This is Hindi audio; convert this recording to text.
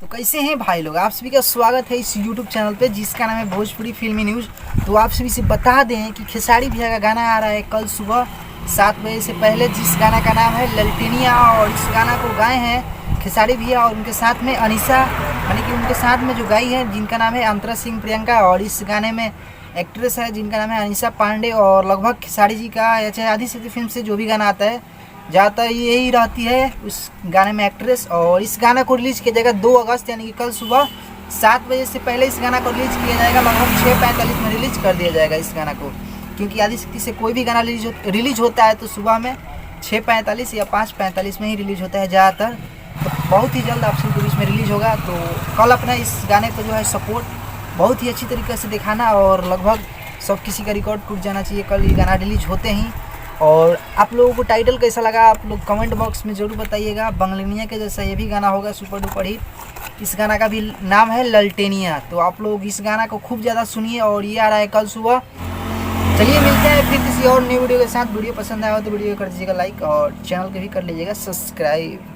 तो कैसे हैं भाई लोग, आप सभी का स्वागत है इस YouTube चैनल पे जिसका नाम है भोजपुरी फिल्मी न्यूज़। तो आप सभी से बता दें कि खेसारी भैया का गाना आ रहा है कल सुबह 7 बजे से पहले, जिस गाना का नाम है ललटेनिया। और इस गाना को गाए हैं खेसारी भैया और उनके साथ में अनीसा, यानी कि उनके साथ में जो गाई है जिनका नाम है अंतरा सिंह प्रियंका। और इस गाने में एक्ट्रेस है जिनका नाम है अनीसा पांडे। और लगभग खेसारी जी का या चाहे आधी से फिल्म से जो भी गाना आता है ज़्यादातर यही रहती है उस गाने में एक्ट्रेस। और इस गाना को रिलीज़ किया जाएगा 2 अगस्त यानी कि कल सुबह 7 बजे से पहले इस गाना को रिलीज़ किया जाएगा। लगभग 6:45 में रिलीज़ कर दिया जाएगा इस गाना को, क्योंकि आदिशक्ति से कोई भी गाना रिलीज होता है तो सुबह में 6:45 या 5:45 में ही रिलीज होता है ज़्यादातर। तो बहुत ही जल्द आप सभी को बीच में रिलीज होगा। तो कल अपना इस गाने को जो है सपोर्ट बहुत ही अच्छी तरीके से दिखाना, और लगभग सब किसी का रिकॉर्ड टूट जाना चाहिए कल ये गाना रिलीज होते ही। और आप लोगों को टाइटल कैसा लगा आप लोग कमेंट बॉक्स में ज़रूर बताइएगा। बंगलेनिया के जैसा ये भी गाना होगा सुपर डुपर हिट। इस गाना का भी नाम है ललटेनिया। तो आप लोग इस गाना को खूब ज़्यादा सुनिए और ये आ रहा है कल सुबह। चलिए मिलते हैं फिर किसी और न्यू वीडियो के साथ। वीडियो पसंद आया हो तो वीडियो कर दीजिएगा लाइक और चैनल को भी कर लीजिएगा सब्सक्राइब।